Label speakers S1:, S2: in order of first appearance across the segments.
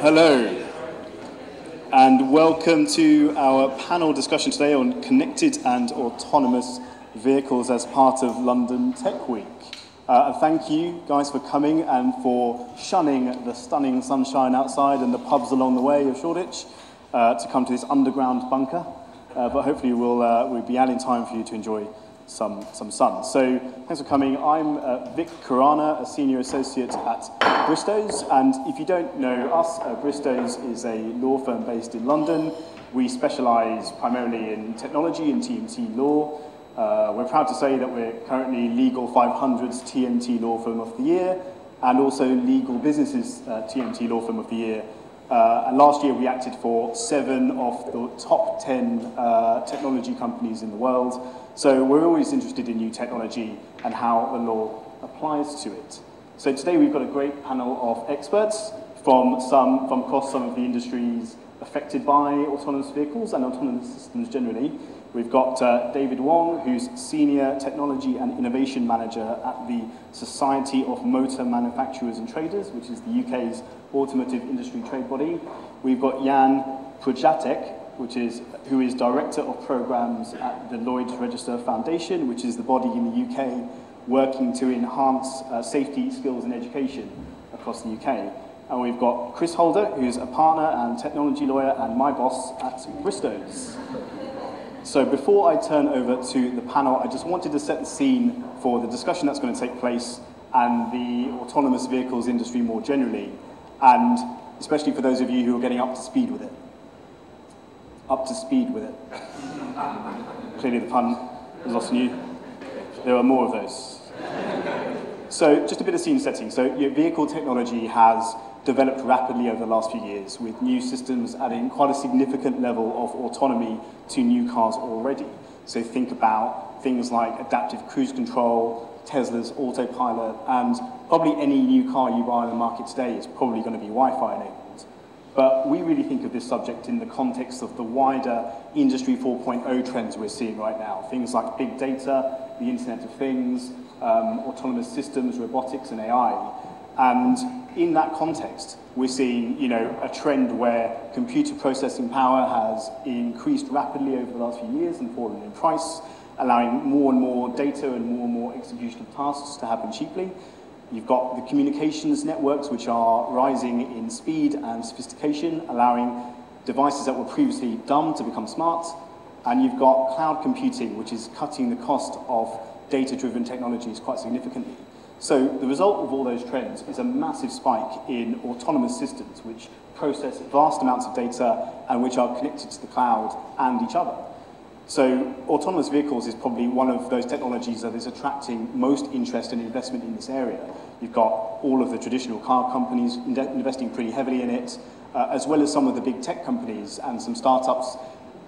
S1: Hello, and welcome to our panel discussion today on connected and autonomous vehicles as part of London Tech Week. Thank you guys for coming and for shunning the stunning sunshine outside and the pubs along the way of Shoreditch to come to this underground bunker. But hopefully we'll be out in time for you to enjoy some sun. So thanks for coming. I'm Vic Khurana, a senior associate at Bristows, and if you don't know us, Bristows is a law firm based in London. We specialise primarily in technology and TMT law. We're proud to say that we're currently Legal 500's TMT Law Firm of the Year and also Legal Business's TMT Law Firm of the Year. And last year we acted for 7 of the top 10 technology companies in the world. So we're always interested in new technology and how the law applies to it. So today we've got a great panel of experts from across some of the industries affected by autonomous vehicles and autonomous systems generally. We've got David Wong, who's Senior Technology and Innovation Manager at the Society of Motor Manufacturers and Traders, which is the UK's automotive industry trade body. We've got Jan Prujatek, who is Director of Programs at the Lloyd's Register Foundation, which is the body in the UK working to enhance safety, skills and education across the UK. And we've got Chris Holder, who's a partner and technology lawyer and my boss at Bristows. So before I turn over to the panel, I just wanted to set the scene for the discussion that's going to take place and the autonomous vehicles industry more generally, and especially for those of you who are getting up to speed with it. Up to speed with it. Clearly the pun was lost on you. There are more of those. So just a bit of scene setting. So vehicle technology has developed rapidly over the last few years, with new systems adding quite a significant level of autonomy to new cars already. So think about things like adaptive cruise control, Tesla's autopilot, and probably any new car you buy on the market today is probably going to be Wi-Fi enabled. But we really think of this subject in the context of the wider Industry 4.0 trends we're seeing right now. Things like big data, the Internet of Things, autonomous systems, robotics, and AI. And in that context, we're seeing, a trend where computer processing power has increased rapidly over the last few years and fallen in price, allowing more and more data and more execution of tasks to happen cheaply. You've got the communications networks, which are rising in speed and sophistication, allowing devices that were previously dumb to become smart. And you've got cloud computing, which is cutting the cost of data-driven technologies quite significantly. So the result of all those trends is a massive spike in autonomous systems, which process vast amounts of data and which are connected to the cloud and each other. So autonomous vehicles is probably one of those technologies that is attracting most interest and investment in this area. You've got all of the traditional car companies investing pretty heavily in it, as well as some of the big tech companies and some startups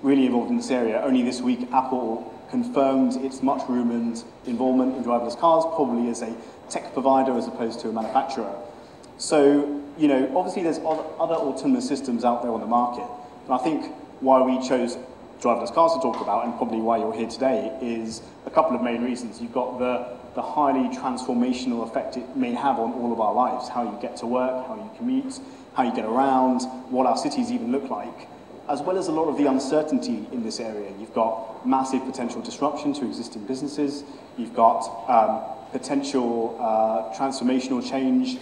S1: really involved in this area. Only this week, Apple confirmed its much-rumored involvement in driverless cars, probably as a tech provider as opposed to a manufacturer. So, obviously there's other autonomous systems out there on the market. And I think why we chose driverless cars to talk about, and probably why you're here today, is a couple of main reasons. You've got the highly transformational effect it may have on all of our lives, how you get to work, how you commute, how you get around, what our cities even look like, as well as a lot of the uncertainty in this area. You've got massive potential disruption to existing businesses. You've got potential transformational change.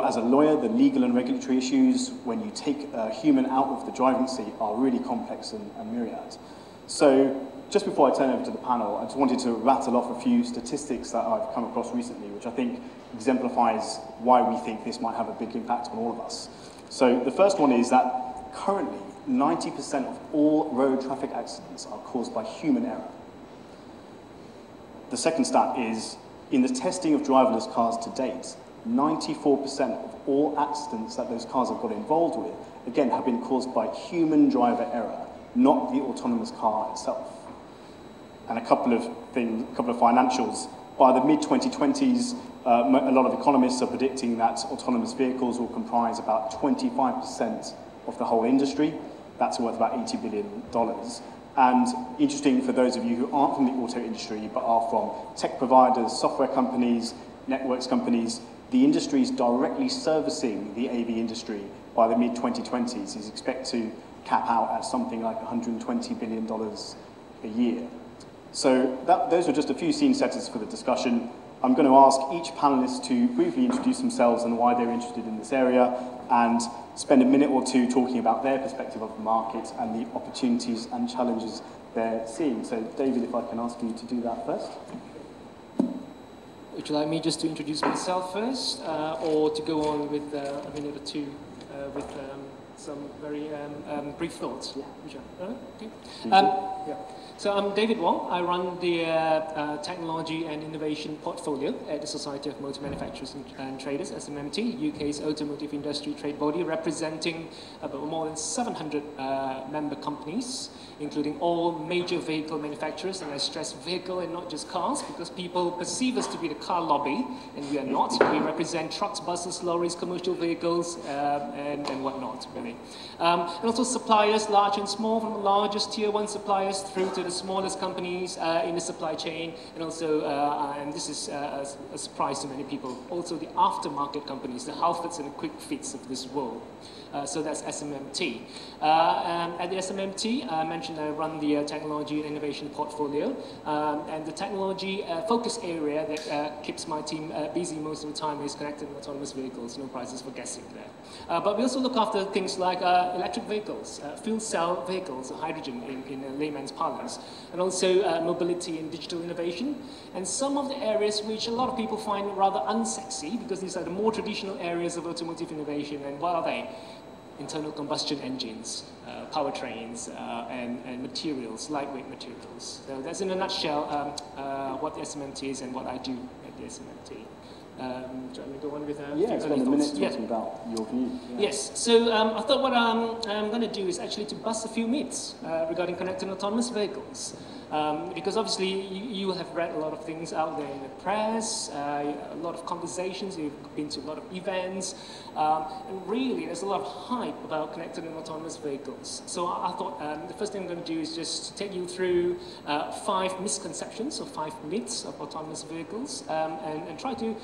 S1: As a lawyer, the legal and regulatory issues when you take a human out of the driving seat are really complex and myriad. So just before I turn over to the panel, I just wanted to rattle off a few statistics that I've come across recently, which I think exemplifies why we think this might have a big impact on all of us. So the first one is that currently 90% of all road traffic accidents are caused by human error. The second stat is, in the testing of driverless cars to date, 94% of all accidents that those cars have got involved with, again, have been caused by human driver error, not the autonomous car itself. And a couple of financials. By the mid-2020s, a lot of economists are predicting that autonomous vehicles will comprise about 25% of the whole industry. That's worth about $80 billion. And interesting for those of you who aren't from the auto industry, but are from tech providers, software companies, networks companies, the industry is directly servicing the AV industry by the mid-2020s is expected to cap out at something like $120 billion a year. So those were just a few scene setters for the discussion. I'm going to ask each panelist to briefly introduce themselves and why they're interested in this area, and spend a minute or two talking about their perspective of the market and the opportunities and challenges they're seeing. So David, if I can ask you to do that first.
S2: Would you like me just to introduce myself first, or to go on with a minute or two with some very brief thoughts?
S1: Yeah.
S2: Okay.
S1: Yeah.
S2: So I'm David Wong. I run the Technology and Innovation Portfolio at the Society of Motor Manufacturers and Traders, SMMT, UK's automotive industry trade body, representing about more than 700 member companies, including all major vehicle manufacturers, and I stress vehicle and not just cars, because people perceive us to be the car lobby, and we are not. We represent trucks, buses, lorries, commercial vehicles, and whatnot, really. And also suppliers, large and small, from the largest tier 1 suppliers through to the smallest companies in the supply chain, and also, and this is a surprise to many people, also the aftermarket companies, the Halfords and the Quick Fits of this world. So that's SMMT. At the SMMT, I mentioned I run the Technology and Innovation Portfolio, and the technology focus area that keeps my team busy most of the time is connected and autonomous vehicles. No prizes for guessing there. But we also look after things like electric vehicles, fuel cell vehicles, hydrogen in layman's parlance, and also mobility and digital innovation, and some of the areas which a lot of people find rather unsexy, because these are the more traditional areas of automotive innovation. And what are they? Internal combustion engines, powertrains, and materials, lightweight materials. So that's in a nutshell what the SMMT is and what I do at the SMMT. Do you want me to go on with
S1: yeah, spend a minute talking about your view. Yeah.
S2: Yes, so I thought what I'm going to do is actually to bust a few myths regarding connected and autonomous vehicles. Because obviously you have read a lot of things out there in the press, a lot of conversations, you've been to a lot of events, and really there's a lot of hype about connected and autonomous vehicles. So I thought the first thing I'm going to do is just take you through 5 misconceptions or 5 myths of autonomous vehicles, and try to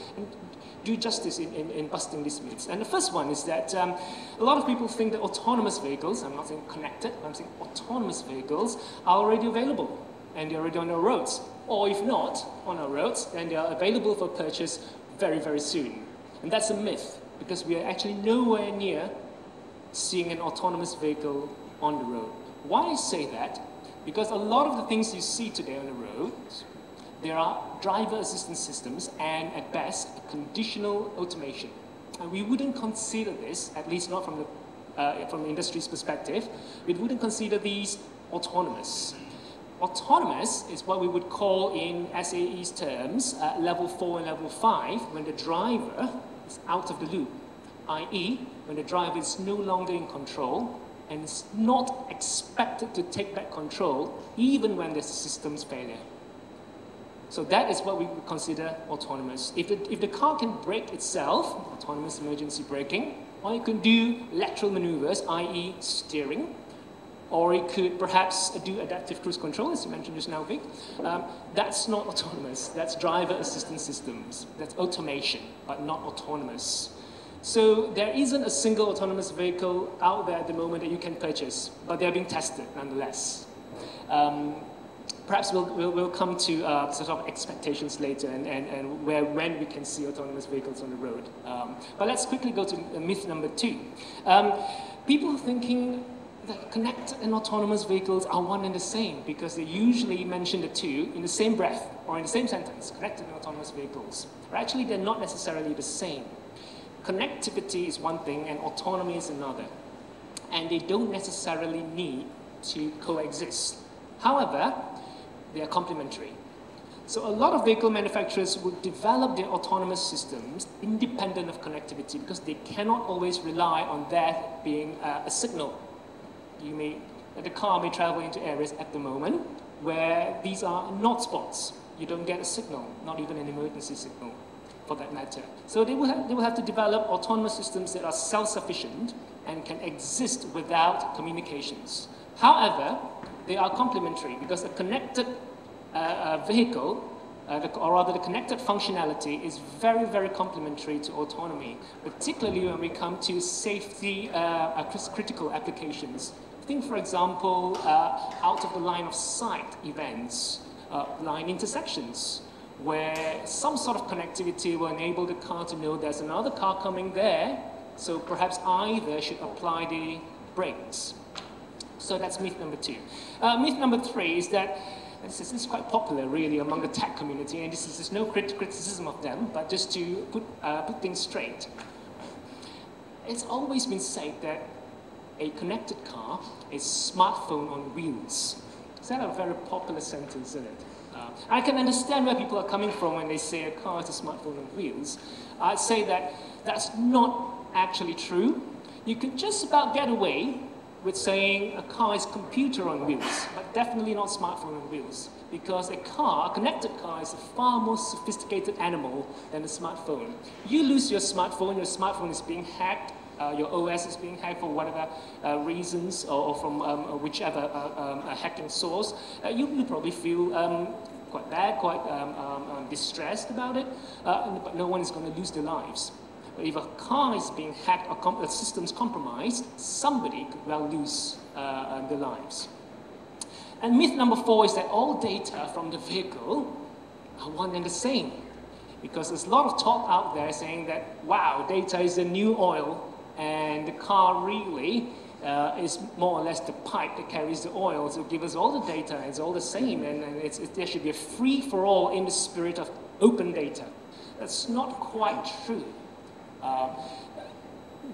S2: do justice in busting these myths. And the first one is that a lot of people think that autonomous vehicles, I'm not saying connected, I'm saying autonomous vehicles, are already available and they're already on our roads. Or if not on our roads, then they are available for purchase very, very soon. And that's a myth, because we are actually nowhere near seeing an autonomous vehicle on the road. Why I say that? Because a lot of the things you see today on the road, there are driver assistance systems and, at best, conditional automation. And we wouldn't consider this, at least not from the industry's perspective, we wouldn't consider these autonomous. Autonomous is what we would call in SAE's terms level 4 and level 5, when the driver is out of the loop, i.e. when the driver is no longer in control and is not expected to take back control even when there's a systems failure. So that is what we would consider autonomous. If the car can brake itself, autonomous emergency braking, or it can do lateral maneuvers, i.e. steering, or it could perhaps do adaptive cruise control, as you mentioned just now, Vic. That's not autonomous. That's driver assistance systems. That's automation, but not autonomous. So there isn't a single autonomous vehicle out there at the moment that you can purchase, but they're being tested nonetheless. Perhaps we'll come to sort of expectations later and when we can see autonomous vehicles on the road. But let's quickly go to myth number 2. People thinking that connected and autonomous vehicles are one and the same, because they usually mention the two in the same breath or in the same sentence, connected and autonomous vehicles. But actually, they're not necessarily the same. Connectivity is one thing and autonomy is another. And they don't necessarily need to coexist. However, they are complementary. So a lot of vehicle manufacturers will develop their autonomous systems independent of connectivity, because they cannot always rely on that being a signal. The car may travel into areas at the moment where these are not spots. You don't get a signal, not even an emergency signal for that matter. So they will have to develop autonomous systems that are self-sufficient and can exist without communications. However, they are complementary, because a connected vehicle or rather the connected functionality is very, very complementary to autonomy, particularly when we come to safety critical applications. Think, for example, out of the line of sight events, line intersections, where some sort of connectivity will enable the car to know there's another car coming there, so perhaps either should apply the brakes. So that's myth number 2. Myth number 3 is that, this is quite popular really among the tech community, and this is no criticism of them, but just to put things straight. It's always been said that a connected car is smartphone on wheels. Is that a very popular sentence, isn't it? I can understand where people are coming from when they say a car is a smartphone on wheels. I'd say that that's not actually true. You could just about get away with saying a car is computer on wheels, but definitely not smartphone on wheels, because a connected car, is a far more sophisticated animal than a smartphone. You lose your smartphone is being hacked, your OS is being hacked for whatever reasons, or from whichever hacking source, you probably feel quite bad, quite distressed about it, but no one is going to lose their lives. But if a car is being hacked or a system's compromised, somebody could well lose their lives. And myth number 4 is that all data from the vehicle are one and the same. Because there's a lot of talk out there saying that, wow, data is the new oil, and the car really is more or less the pipe that carries the oil. So give us all the data, it's all the same, and there should be a free-for-all in the spirit of open data. That's not quite true.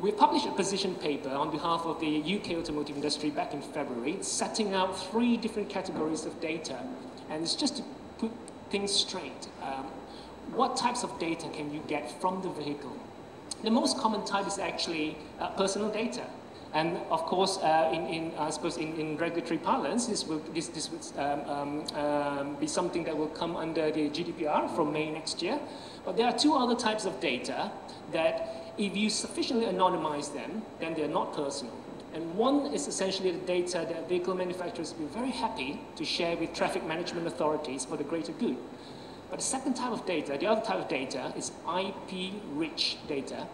S2: We published a position paper on behalf of the UK automotive industry back in February, setting out 3 different categories of data. And it's just to put things straight. What types of data can you get from the vehicle? The most common type is actually personal data. And of course, I suppose in regulatory parlance, this would be something that will come under the GDPR from May next year. But there are 2 other types of data that, if you sufficiently anonymize them, then they're not personal. And one is essentially the data that vehicle manufacturers will be very happy to share with traffic management authorities for the greater good. But the second type of data, the other type of data, is IP-rich data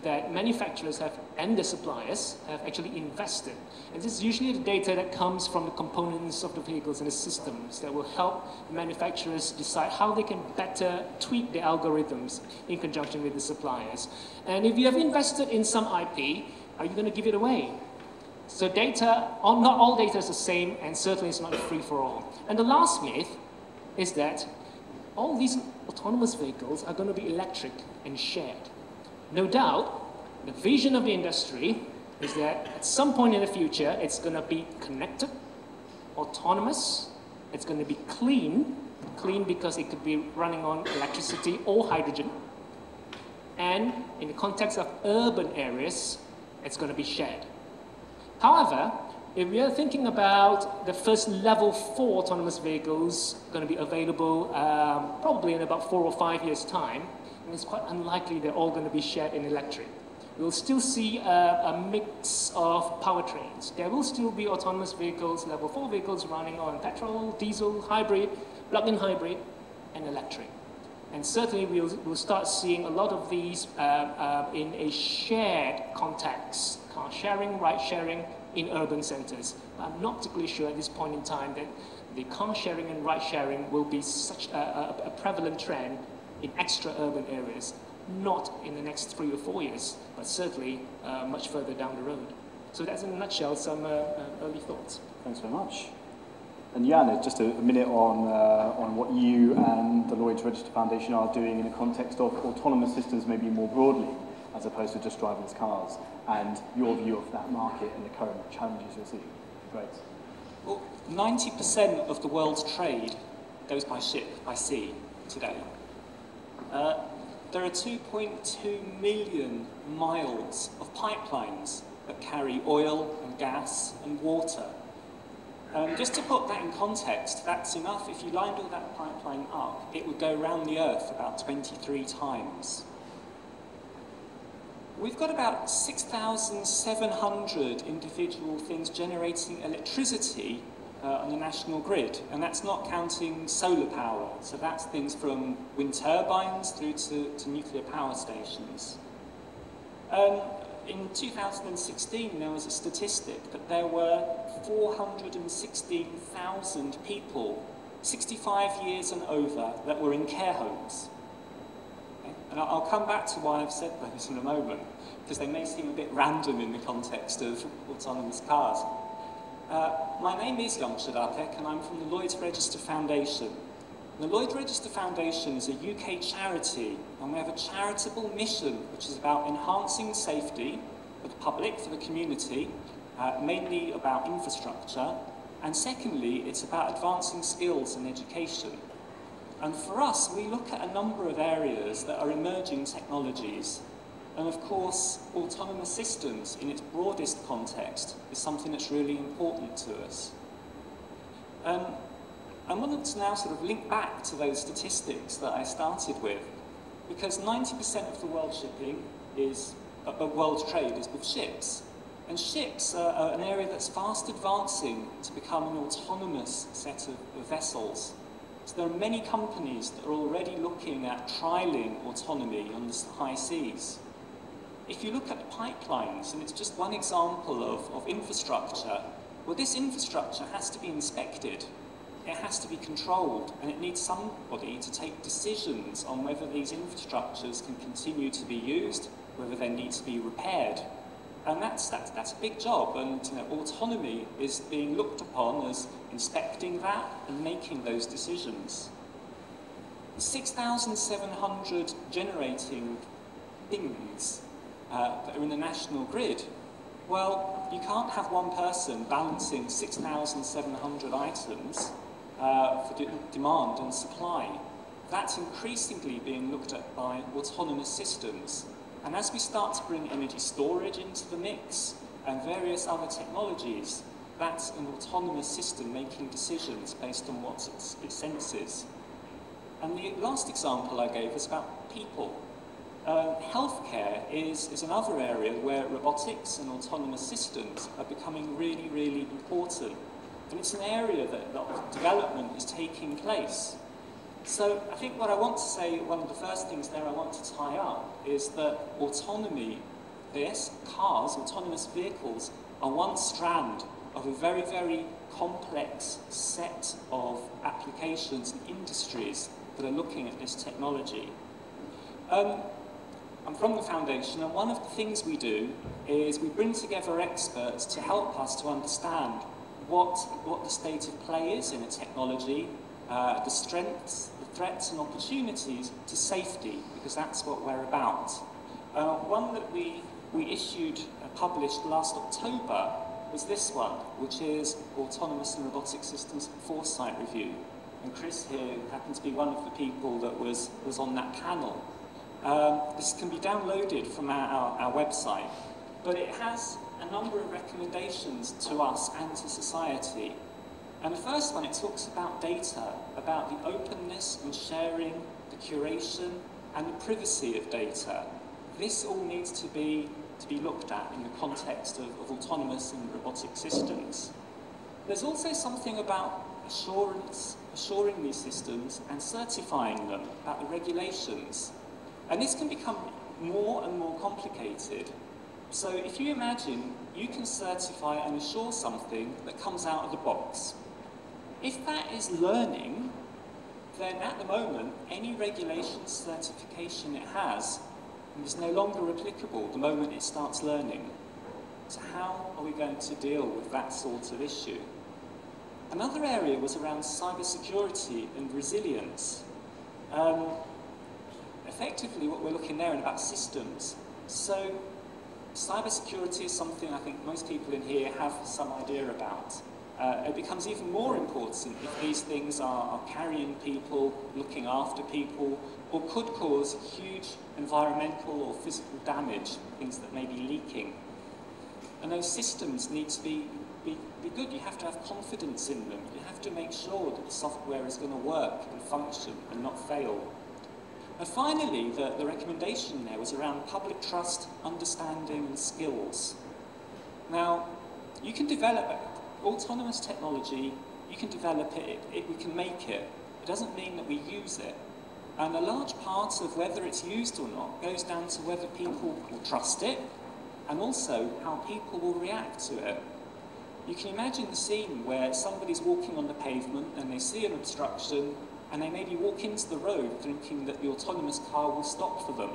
S2: that manufacturers have, and the suppliers have actually invested. And this is usually the data that comes from the components of the vehicles and the systems that will help manufacturers decide how they can better tweak their algorithms in conjunction with the suppliers. And if you have invested in some IP, are you going to give it away? So data, not all data is the same, and certainly it's not a free-for-all. And the last myth is that all these autonomous vehicles are going to be electric and shared. No doubt, the vision of the industry is that at some point in the future, it's going to be connected, autonomous, it's going to be clean because it could be running on electricity or hydrogen, and in the context of urban areas, it's going to be shared. However, if we are thinking about the first level 4 autonomous vehicles going to be available probably in about 4 or 5 years' time, and it's quite unlikely they're all going to be shared in electric. We'll still see a mix of powertrains. There will still be autonomous vehicles, level 4 vehicles running on petrol, diesel, hybrid, plug-in hybrid, and electric. And certainly we'll start seeing a lot of these in a shared context, car sharing, ride sharing in urban centers. I'm not particularly sure at this point in time that the car sharing and ride sharing will be such a prevalent trend in extra-urban areas, not in the next 3 or 4 years, but certainly much further down the road. So that's in a nutshell some early thoughts.
S1: Thanks very much. And Jan, just a minute on what you and the Lloyd's Register Foundation are doing in the context of autonomous systems maybe more broadly, as opposed to just driverless cars, and your view of that market and the current challenges you're seeing. Great.
S3: Well, 90% of the world's trade goes by ship, by sea, today. There are 2.2 million miles of pipelines that carry oil and gas and water. Just to put that in context, that's enough. If you lined all that pipeline up, it would go around the Earth about 23 times. We've got about 6,700 individual things generating electricity on the national grid, and that's not counting solar power. So that's things from wind turbines through to nuclear power stations. In 2016, there was a statistic that there were 416,000 people, 65 years and over, that were in care homes. Okay? And I'll come back to why I've said those in a moment, because they may seem a bit random in the context of autonomous cars. My name is Jan Shadapek, and I'm from the Lloyd's Register Foundation. The Lloyd's Register Foundation is a UK charity, and we have a charitable mission which is about enhancing safety for the public, for the community, mainly about infrastructure, and secondly, it's about advancing skills and education. And for us, we look at a number of areas that are emerging technologies. And of course, autonomous systems in its broadest context is something that's really important to us. I wanted to now sort of link back to those statistics that I started with, because 90% of the world shipping is, world trade is with ships. And ships are an area that's fast advancing to become an autonomous set of vessels. So there are many companies that are already looking at trialling autonomy on the high seas. If you look at pipelines, and it's just one example of infrastructure, well, this infrastructure has to be inspected. It has to be controlled, and it needs somebody to take decisions on whether these infrastructures can continue to be used, whether they need to be repaired. And that's a big job, and autonomy is being looked upon as inspecting that and making those decisions. 6,700 generating things that are in the national grid. Well, you can't have one person balancing 6,700 items for demand and supply. That's increasingly being looked at by autonomous systems. And as we start to bring energy storage into the mix and various other technologies, that's an autonomous system making decisions based on what it senses. And the last example I gave was about people. Healthcare is another area where robotics and autonomous systems are becoming really, really important. And it's an area that development is taking place. So I think what I want to say, one of the first things there I want to tie up, is that autonomy, yes, cars, autonomous vehicles, are one strand of a very, very complex set of applications and industries that are looking at this technology. I'm from the foundation, and one of the things we do is we bring together experts to help us to understand what the state of play is in a technology, the strengths, the threats and opportunities to safety, because that's what we're about. One that we issued, published last October, was this one, which is Autonomous and Robotic Systems Foresight Review. And Chris here happened to be one of the people that was on that panel. This can be downloaded from our website, but it has a number of recommendations to us and to society. And the first one, it talks about data, about the openness and sharing, the curation and the privacy of data. This all needs to be looked at in the context of autonomous and robotic systems. There's also something about assuring these systems and certifying them, about the regulations. And this can become more and more complicated. So if you imagine, you can certify and assure something that comes out of the box. If that is learning, then at the moment, any regulation certification it has is no longer applicable the moment it starts learning. So how are we going to deal with that sort of issue? Another area was around cybersecurity and resilience. Effectively, what we're looking there is about systems. So cybersecurity is something I think most people in here have some idea about. It becomes even more important if these things are carrying people, looking after people, or could cause huge environmental or physical damage, things that may be leaking. And those systems need to be good. You have to have confidence in them. You have to make sure that the software is going to work and function and not fail. And finally, the recommendation there was around public trust, understanding and skills. Now, you can develop autonomous technology, you can develop it, we can make it. It doesn't mean that we use it. And a large part of whether it's used or not goes down to whether people will trust it, and also how people will react to it. You can imagine the scene where somebody's walking on the pavement and they see an obstruction and they maybe walk into the road thinking that the autonomous car will stop for them.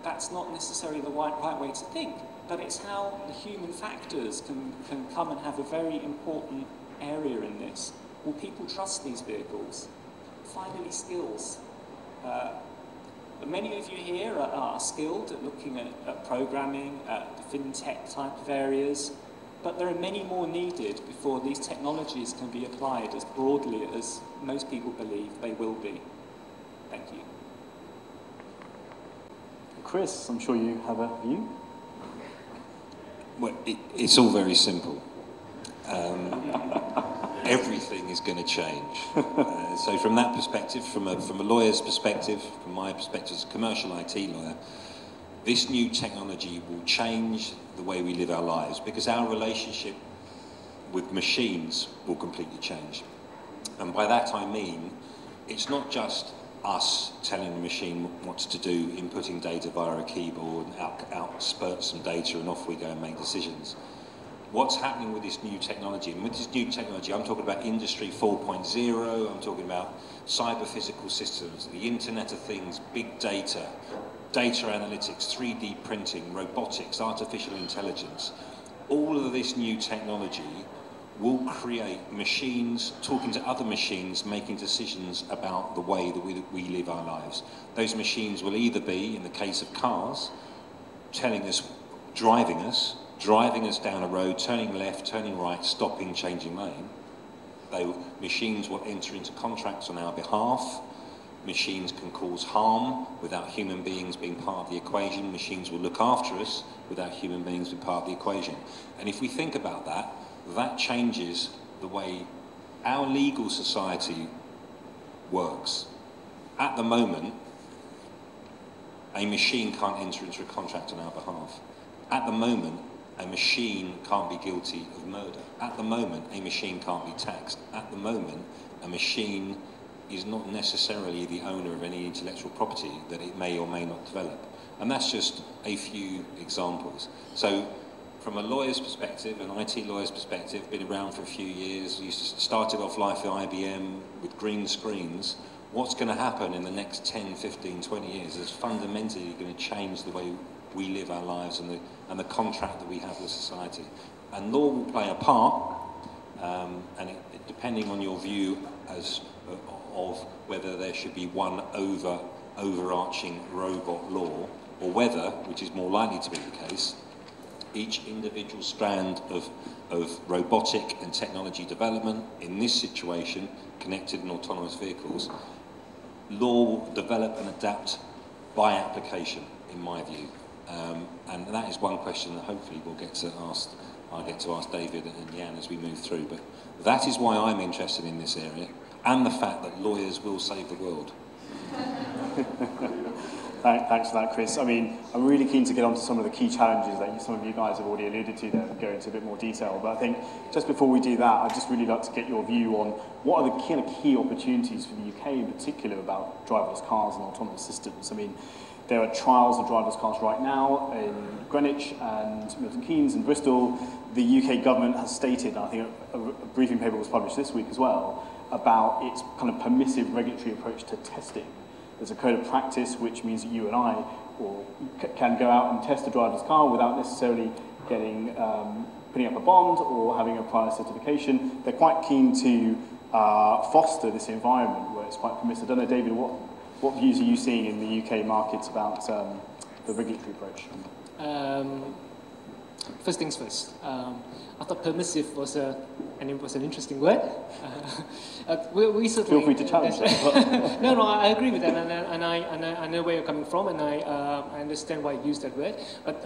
S3: That's not necessarily the right way to think, but it's how the human factors can come and have a very important area in this. Will people trust these vehicles? Finally, skills. Many of you here are skilled at looking at programming, at the fintech type of areas, but there are many more needed before these technologies can be applied as broadly as most people believe they will be. Thank you.
S1: Chris, I'm sure you have a view.
S4: Well, it's all very simple. Everything is going to change. So from that perspective, from a lawyer's perspective, from my perspective as a commercial IT lawyer, this new technology will change the way we live our lives, because our relationship with machines will completely change. And by that I mean, it's not just us telling the machine what to do, inputting data via a keyboard, outspurt some data, and off we go and make decisions. What's happening with this new technology? And with this new technology, I'm talking about Industry 4.0, I'm talking about cyber-physical systems, the Internet of Things, big data, data analytics, 3D printing, robotics, artificial intelligence. All of this new technology will create machines talking to other machines, making decisions about the way that we live our lives. Those machines will either be, in the case of cars, telling us, driving us down a road, turning left, turning right, stopping, changing lane. Machines will enter into contracts on our behalf. Machines can cause harm without human beings being part of the equation. Machines will look after us without human beings being part of the equation. And if we think about that, that changes the way our legal society works. At the moment, a machine can't enter into a contract on our behalf. At the moment, a machine can't be guilty of murder. At the moment, a machine can't be taxed. At the moment, a machine is not necessarily the owner of any intellectual property that it may or may not develop. And that's just a few examples. So from a lawyer's perspective, an IT lawyer's perspective, been around for a few years, you started off life at IBM with green screens. What's going to happen in the next 10, 15, 20 years is fundamentally going to change the way we live our lives and the contract that we have with society. And law will play a part, and depending on your view of whether there should be one overarching robot law, or whether, which is more likely to be the case, each individual strand of robotic and technology development, in this situation, connected and autonomous vehicles, law will develop and adapt by application, in my view. And that is one question that hopefully I'll get to ask David and Jan as we move through. But that is why I'm interested in this area, and the fact that lawyers will save the world.
S1: Thanks for that, Chris. I mean, I'm really keen to get on to some of the key challenges that some of you guys have already alluded to there and go into a bit more detail. But I think just before we do that, I'd just really like to get your view on what are the kind of key opportunities for the UK in particular about driverless cars and autonomous systems. I mean, there are trials of driverless cars right now in Greenwich and Milton Keynes and Bristol. The UK government has stated, and I think a briefing paper was published this week as well, about its kind of permissive regulatory approach to testing. There's a code of practice which means that you and I can go out and test a driverless car without necessarily getting putting up a bond or having a prior certification. They're quite keen to foster this environment where it's quite permissive. I don't know, David, what views are you seeing in the UK markets about the regulatory approach?
S2: First things first. I thought permissive was an interesting word. We certainly,
S1: feel free to challenge that.
S2: No, I agree with that, and I know where you're coming from, and I understand why you use that word. But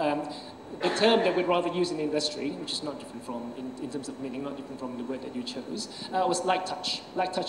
S2: the term that we'd rather use in the industry, which is not different from, in terms of meaning, not different from the word that you chose, was light touch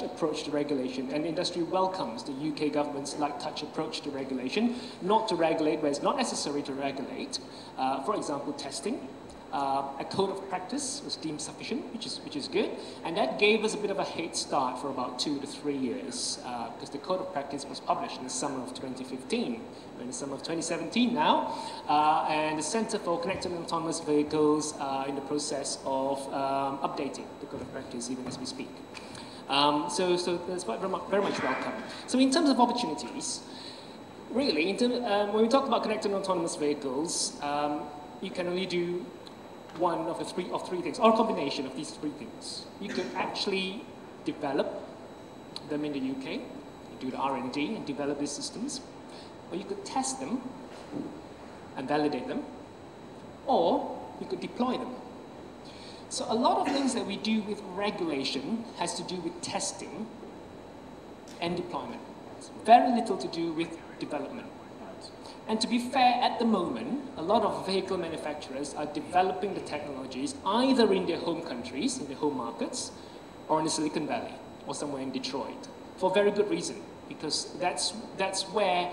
S2: approach to regulation. And the industry welcomes the UK government's light touch approach to regulation, not to regulate where it's not necessary to regulate. For example, testing. A code of practice was deemed sufficient, which is good, and that gave us a bit of a head start for about 2 to 3 years, because the code of practice was published in the summer of 2015. We're in the summer of 2017 now, and the Centre for Connected and Autonomous Vehicles are in the process of updating the code of practice even as we speak. So that's very much welcome. So in terms of opportunities, really, when we talk about connected and autonomous vehicles, you can only do one of three things, or a combination of these 3 things. You could actually develop them in the UK, do the R&D and develop these systems, or you could test them and validate them, or you could deploy them. So a lot of things that we do with regulation has to do with testing and deployment. It's very little to do with development. And to be fair, at the moment, a lot of vehicle manufacturers are developing the technologies either in their home countries, in their home markets, or in the Silicon Valley, or somewhere in Detroit, for very good reason, because that's where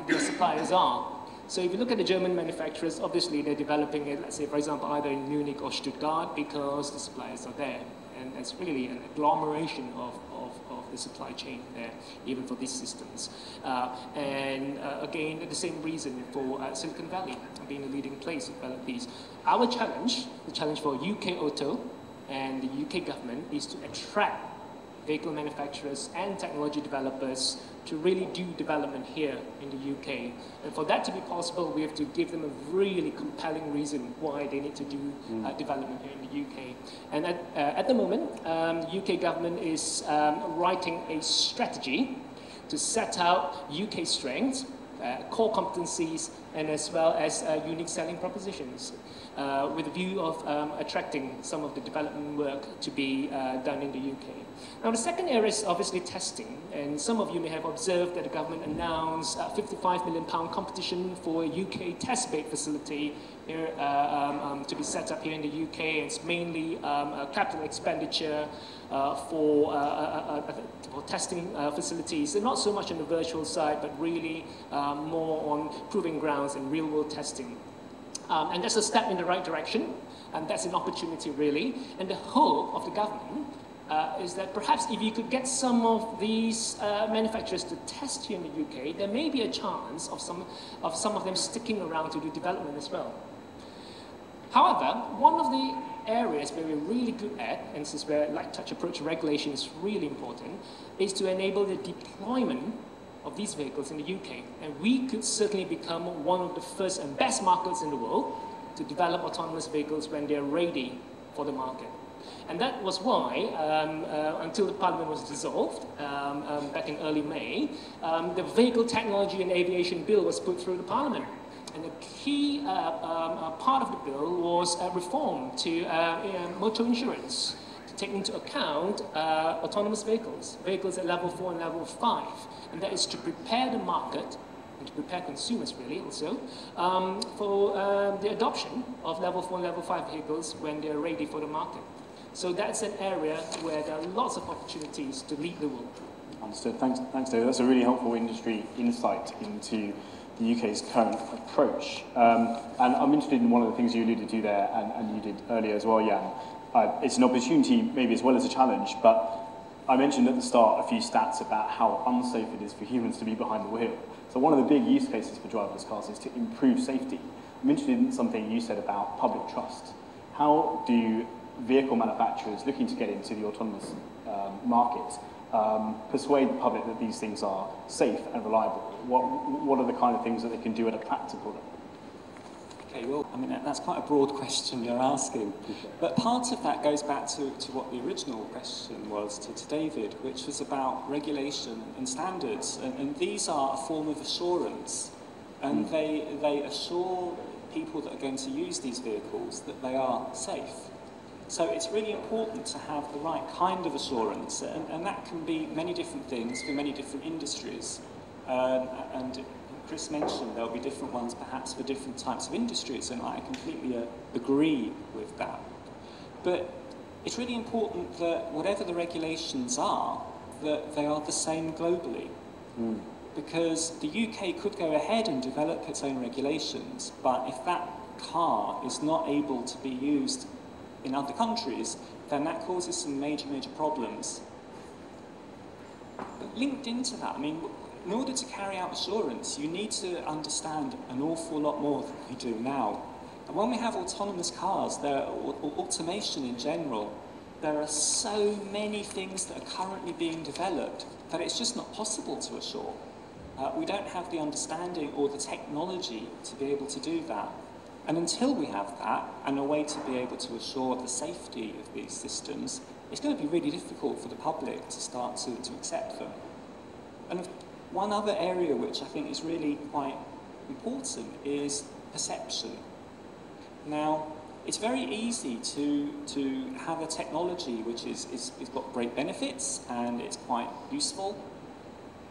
S2: their suppliers are. So if you look at the German manufacturers, obviously they're developing it, let's say, for example, either in Munich or Stuttgart, because the suppliers are there. And it's really an agglomeration of the supply chain there, even for these systems. Again, the same reason for Silicon Valley being the leading place to develop these. Our challenge, the challenge for UK Auto and the UK government, is to attract vehicle manufacturers and technology developers to really do development here in the UK. And for that to be possible, we have to give them a really compelling reason why they need to do development here in the UK. And at the moment, the UK government is writing a strategy to set out UK strengths, core competencies, and as well as unique selling propositions, with a view of attracting some of the development work to be done in the UK. Now, the second area is obviously testing, and some of you may have observed that the government announced a £55 million competition for a UK test-bed facility here, to be set up here in the UK. It's mainly capital expenditure for testing facilities, and not so much on the virtual side, but really more on proving grounds and real-world testing. And that's a step in the right direction, and that's an opportunity really. And the hope of the government is that perhaps if you could get some of these manufacturers to test here in the UK, there may be a chance of some of them sticking around to do development as well. However, one of the areas where we're really good at, and this is where light touch approach regulation is really important, is to enable the deployment of these vehicles in the UK. And we could certainly become one of the first and best markets in the world to develop autonomous vehicles when they're ready for the market. And that was why, until the Parliament was dissolved back in early May, the Vehicle Technology and Aviation Bill was put through the Parliament. And a key part of the bill was a reform to motor insurance, to take into account autonomous vehicles at level 4 and level 5. And that is to prepare the market, and to prepare consumers really also, for the adoption of level 4 and level 5 vehicles when they're ready for the market. So that's an area where there are lots of opportunities to lead the world.
S1: Understood. Thanks, David. That's a really helpful industry insight into the UK's current approach. And I'm interested in one of the things you alluded to there, and you did earlier as well, Jan. It's an opportunity maybe as well as a challenge, but I mentioned at the start a few stats about how unsafe it is for humans to be behind the wheel. So one of the big use cases for driverless cars is to improve safety. I'm interested in something you said about public trust. How do vehicle manufacturers looking to get into the autonomous market persuade the public that these things are safe and reliable? What are the kind of things that they can do at a practical level?
S3: Okay, well, I mean, that's quite a broad question you're asking. But part of that goes back to what the original question was to David, which was about regulation and standards. And these are a form of assurance. And they assure people that are going to use these vehicles that they are safe. So it's really important to have the right kind of assurance, and that can be many different things for many different industries. And Chris mentioned there'll be different ones perhaps for different types of industries, and I completely agree with that. But it's really important that whatever the regulations are, that they are the same globally. Because the UK could go ahead and develop its own regulations, but if that car is not able to be used in other countries, then that causes some major, major problems. But linked into that, I mean, in order to carry out assurance, you need to understand an awful lot more than we do now. And when we have autonomous cars, or automation in general, there are so many things that are currently being developed that it's just not possible to assure. We don't have the understanding or the technology to be able to do that. And until we have that, and a way to be able to assure the safety of these systems, it's going to be really difficult for the public to start to accept them. And one other area which I think is really quite important is perception. Now, it's very easy to have a technology which is got great benefits and it's quite useful,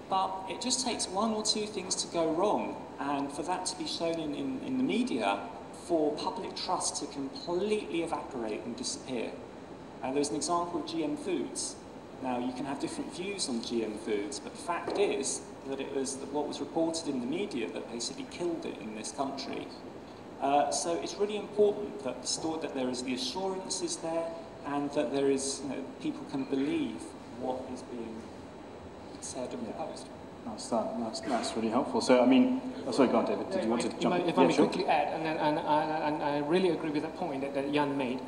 S3: but it just takes one or two things to go wrong, and for that to be shown in the media, for public trust to completely evaporate and disappear. And there's an example of GM foods. Now, you can have different views on GM foods, but the fact is that it was what was reported in the media that basically killed it in this country. So it's really important that there is the assurances there, and that there is, people can believe what is being said and proposed.
S1: That's really helpful. So, I mean, sorry, go on, David. Did you want to jump in?
S2: If I may quickly add, and I really agree with that point that Jan made,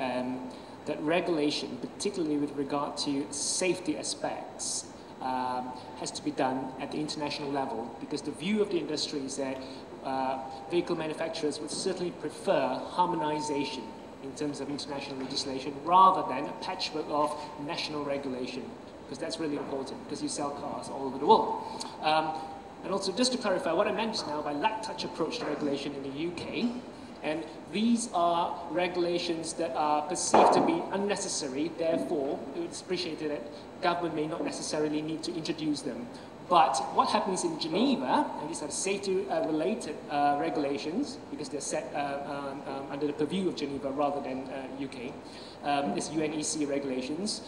S2: that regulation, particularly with regard to safety aspects, has to be done at the international level, because the view of the industry is that vehicle manufacturers would certainly prefer harmonization in terms of international legislation rather than a patchwork of national regulation, because that's really important, because you sell cars all over the world. And also, just to clarify, what I meant just now by light touch approach to regulation in the UK, and these are regulations that are perceived to be unnecessary, therefore it's appreciated that government may not necessarily need to introduce them. But what happens in Geneva, and these are safety-related regulations, because they're set under the purview of Geneva rather than UK, these UNEC regulations,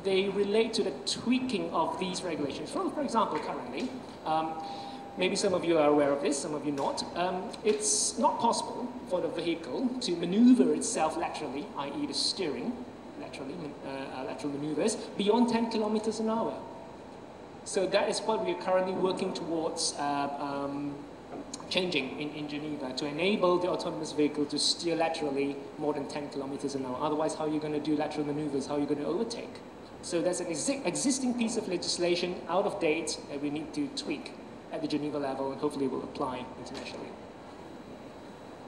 S2: they relate to the tweaking of these regulations. For example, currently, maybe some of you are aware of this, some of you not, it's not possible for the vehicle to maneuver itself laterally, i.e. the steering, lateral maneuvers, beyond 10 kilometers an hour. So that is what we are currently working towards changing in Geneva, to enable the autonomous vehicle to steer laterally more than 10 kilometers an hour. Otherwise, how are you going to do lateral maneuvers? How are you going to overtake? So there's an existing piece of legislation out of date that we need to tweak at the Geneva level, and hopefully will apply internationally.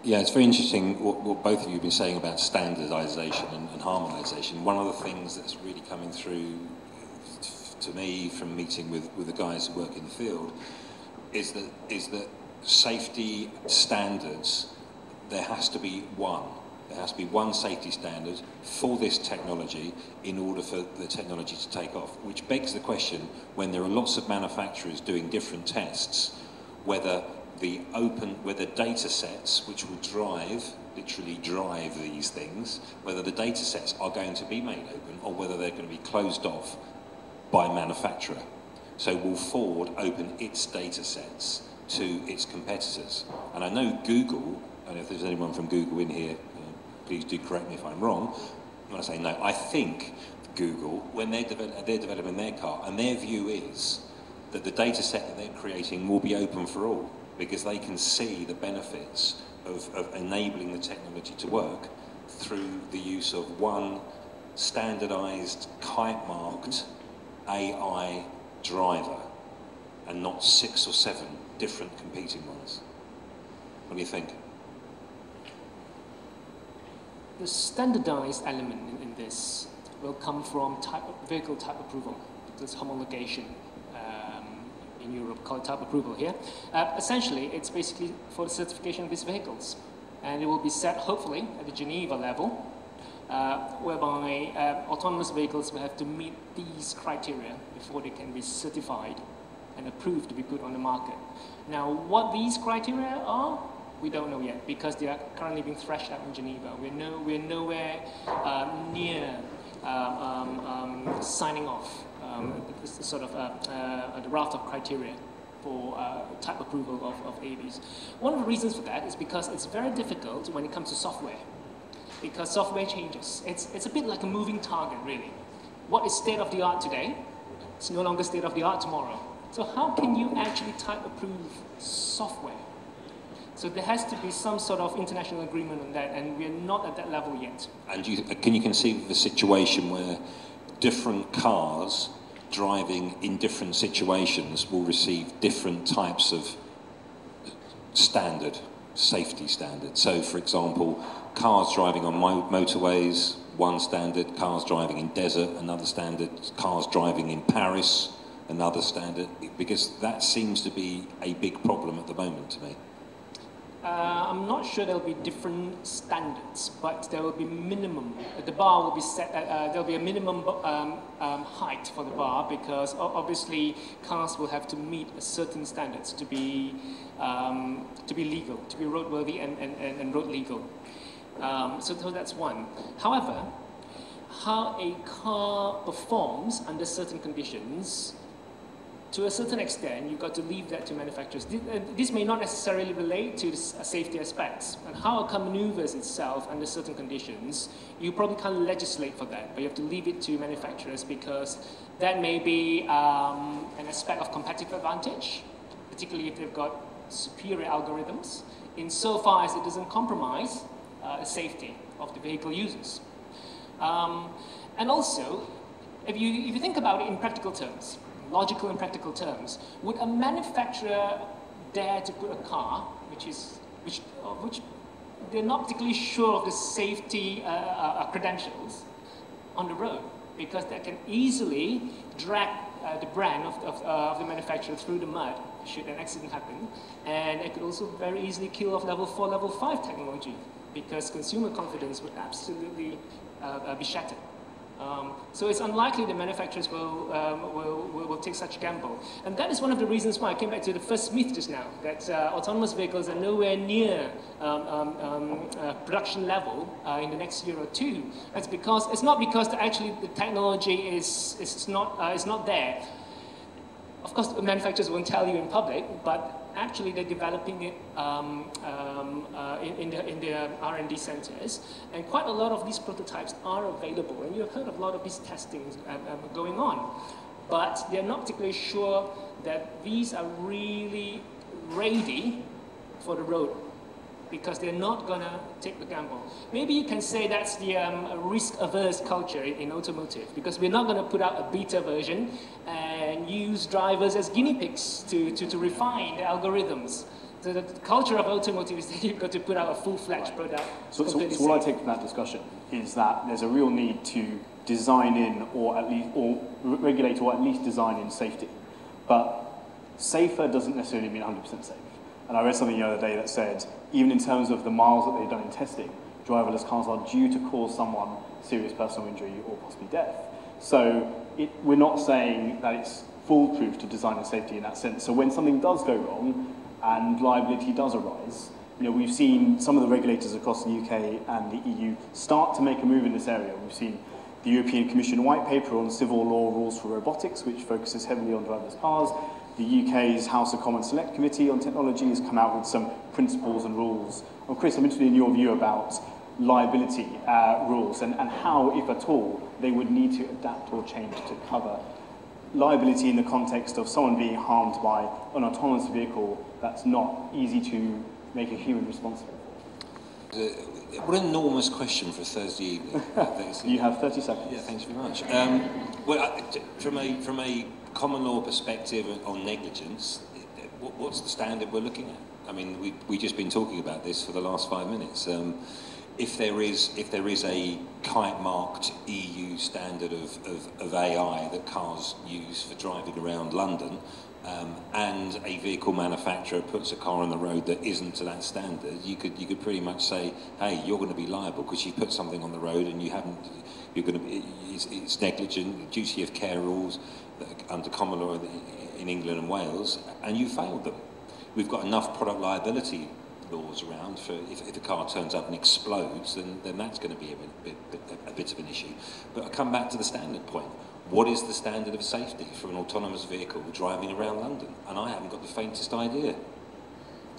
S4: Yeah, it's very interesting what both of you have been saying about standardisation and harmonisation. One of the things that's really coming through to me from meeting with the guys who work in the field is that safety standards, there has to be one. There has to be one safety standard for this technology in order for the technology to take off, which begs the question, when there are lots of manufacturers doing different tests, whether data sets which will literally drive these things, whether the data sets are going to be made open or whether they're going to be closed off by manufacturer. So will Ford open its data sets to its competitors? And I know Google, and if there's anyone from Google in here, please do correct me if I'm wrong, when I say no, I think Google, when they're developing their car, and their view is that the data set that they're creating will be open for all, because they can see the benefits of enabling the technology to work through the use of one standardized, kite-marked AI driver, and not 6 or 7 different competing ones. What do you think?
S2: The standardized element in this will come from vehicle type approval. There's homologation in Europe called type approval here. Essentially, it's basically for the certification of these vehicles. And it will be set, hopefully, at the Geneva level, whereby autonomous vehicles will have to meet these criteria before they can be certified and approved to be put on the market. Now, what these criteria are, we don't know yet, because they are currently being thrashed out in Geneva. We're nowhere near signing off this sort of the raft of criteria. for type approval of AVs. One of the reasons for that is because it's very difficult when it comes to software, because software changes. It's a bit like a moving target, really. What is state of the art today, it's no longer state of the art tomorrow. So how can you actually type approve software? So there has to be some sort of international agreement on that, and we're not at that level yet.
S4: And can you conceive of a situation where different cars driving in different situations will receive different types of safety standard? So, for example, cars driving on motorways, one standard; cars driving in desert, another standard; cars driving in Paris, another standard. Because that seems to be a big problem at the moment to me.
S2: I'm not sure there'll be different standards, but there will be minimum. The bar will be set. There'll be a minimum height for the bar, because obviously cars will have to meet a certain standards to be legal, to be roadworthy and road legal. So that's one. However, how a car performs under certain conditions, to a certain extent, you've got to leave that to manufacturers. This may not necessarily relate to the safety aspects, and how a car maneuvers itself under certain conditions, you probably can't legislate for that, but you have to leave it to manufacturers, because that may be an aspect of competitive advantage, particularly if they've got superior algorithms, insofar as it doesn't compromise the safety of the vehicle users. And also, if you think about it in practical terms, logical and practical terms, would a manufacturer dare to put a car which they're not particularly sure of the safety credentials on the road, because that can easily drag the brand of the manufacturer through the mud should an accident happen, and it could also very easily kill off level 4, level 5 technology, because consumer confidence would absolutely be shattered. So it's unlikely the manufacturers will take such a gamble. And that is one of the reasons why I came back to the first myth just now, that autonomous vehicles are nowhere near production level in the next year or two. That's because, it's not because actually the technology is not there. Of course, the manufacturers won't tell you in public, but actually they're developing it in their R&D centers, and quite a lot of these prototypes are available, and you've heard of a lot of these testings going on, but they're not particularly sure that these are really ready for the road, because they're not going to take the gamble. Maybe you can say that's the risk-averse culture in automotive, because we're not going to put out a beta version and use drivers as guinea pigs to refine the algorithms. So the culture of automotive is that you've got to put out a full-fledged product.
S1: So what I take from that discussion is that there's a real need to design in, or regulate, or at least design in safety. But safer doesn't necessarily mean 100% safe. And I read something the other day that said, even in terms of the miles that they've done in testing, driverless cars are due to cause someone serious personal injury or possibly death. So we're not saying that it's foolproof to design in safety in that sense. So when something does go wrong and liability does arise, we've seen some of the regulators across the UK and the EU start to make a move in this area. We've seen the European Commission white paper on civil law rules for robotics, which focuses heavily on driverless cars. The UK's House of Commons Select Committee on Technology has come out with some principles and rules. Well, Chris, I'm interested in your view about liability rules and how, if at all, they would need to adapt or change to cover liability in the context of someone being harmed by an autonomous vehicle that's not easy to make a human responsible for.
S4: What an enormous question for a Thursday evening.
S1: You have 30 seconds.
S4: Yeah, thanks very much. From a common law perspective on negligence, what's the standard we're looking at? I mean, we've just been talking about this for the last 5 minutes. If there is a kite-marked EU standard of AI that cars use for driving around London, and a vehicle manufacturer puts a car on the road that isn't to that standard, you could pretty much say, hey, you're going to be liable because you put something on the road and you haven't. It's negligent, duty of care rules under common law in England and Wales, and you failed them. We've got enough product liability laws around for if the car turns up and explodes, then that's going to be a bit of an issue. But I come back to the standard point. what is the standard of safety for an autonomous vehicle driving around London? And I haven't got the faintest idea.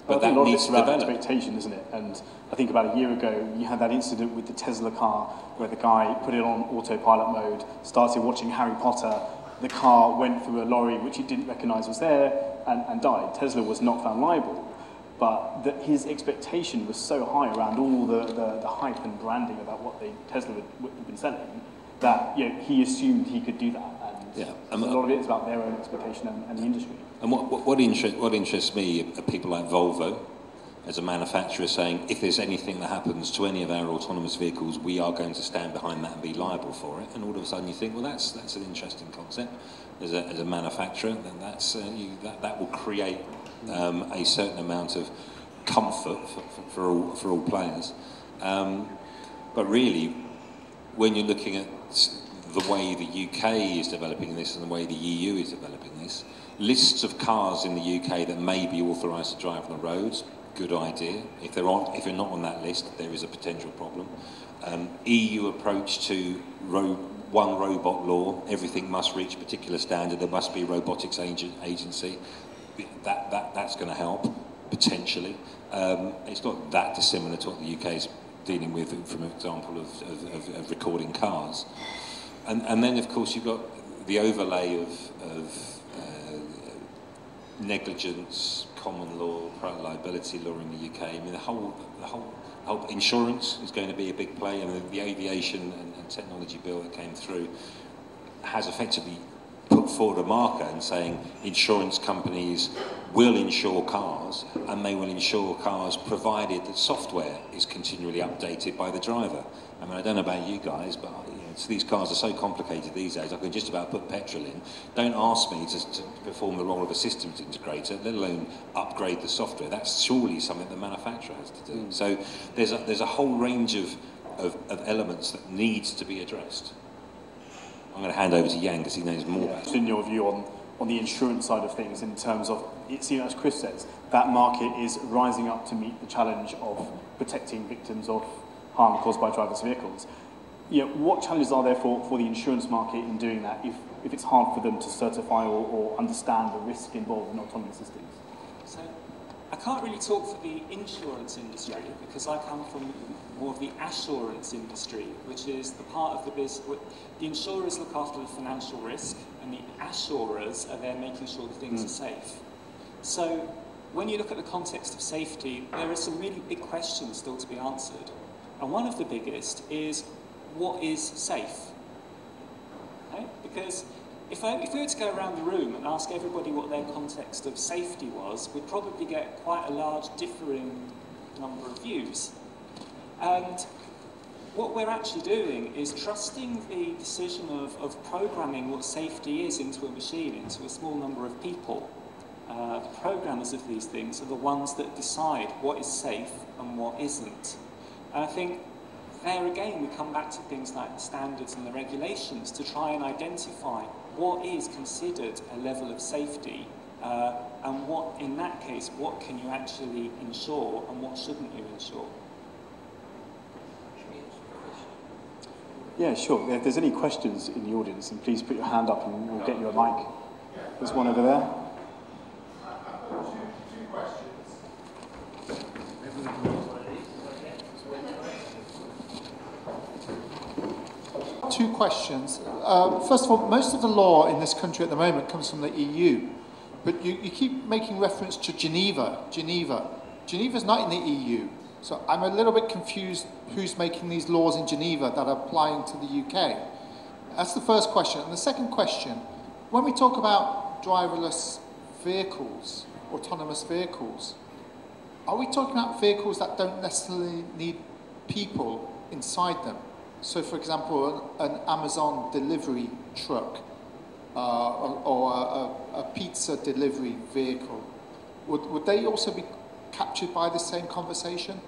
S4: But that needs to develop.
S1: Expectation, isn't it? And I think about a year ago, you had that incident with the Tesla car where the guy put it on autopilot mode, started watching Harry Potter, the car went through a lorry which he didn't recognise was there and died. Tesla was not found liable, but his expectation was so high around all the hype and branding about what Tesla had been selling that he assumed he could do that. And a lot of it is about their own expectation and the industry.
S4: And what interests me are people like Volvo, as a manufacturer, saying if there's anything that happens to any of our autonomous vehicles, we are going to stand behind that and be liable for it. And all of a sudden you think, well, that's an interesting concept as a manufacturer. Then that will create a certain amount of comfort for all players. But really, when you're looking at the way the UK is developing this and the way the EU is developing this, lists of cars in the UK that may be authorised to drive on the roads, good idea. If you're not on that list, there is a potential problem. EU approach to one robot law, everything must reach a particular standard, there must be a robotics agency. That's going to help, potentially. It's not that dissimilar to what the UK is dealing with, from an example of recording cars. And then, of course, you've got the overlay of negligence, common law, private liability law in the UK. I mean, the whole insurance is going to be a big play. I mean, the aviation and technology bill that came through has effectively put forward a marker and saying insurance companies will insure cars, and they will insure cars provided that software is continually updated by the driver. I mean, I don't know about you guys, but these cars are so complicated these days, I can just about put petrol in. Don't ask me to perform the role of a systems integrator, let alone upgrade the software. That's surely something the manufacturer has to do. So there's a whole range of elements that needs to be addressed. I'm going to hand over to Jan because he knows more about it.
S1: In your view on the insurance side of things, in terms of, it's, as Chris says, that market is rising up to meet the challenge of protecting victims of harm caused by driverless vehicles. What challenges are there for the insurance market in doing that if it's hard for them to certify or understand the risk involved in autonomous systems?
S3: So I can't really talk for the insurance industry because I come from more of the assurance industry, which is the part of the business. The insurers look after the financial risk and the assurers are there making sure that things are safe. So when you look at the context of safety, there are some really big questions still to be answered. And one of the biggest is, what is safe? Okay? Because if we were to go around the room and ask everybody what their context of safety was, we'd probably get quite a large differing number of views. And what we're actually doing is trusting the decision of programming what safety is into a machine, into a small number of people. The programmers of these things are the ones that decide what is safe and what isn't. And I think there again, we come back to things like the standards and the regulations to try and identify what is considered a level of safety, and what, in that case, what can you actually insure and what shouldn't you insure?
S1: Yeah, sure. If there's any questions in the audience, then please put your hand up and we'll get you a mic. There's one over there.
S5: Two questions. Two questions. First of all, most of the law in this country at the moment comes from the EU, but you keep making reference to Geneva. Geneva's not in the EU, so I'm a little bit confused who's making these laws in Geneva that are applying to the UK. That's the first question. And the second question, when we talk about driverless vehicles, autonomous vehicles, are we talking about vehicles that don't necessarily need people inside them? So, for example, an Amazon delivery truck or a pizza delivery vehicle, would they also be captured by the same conversation?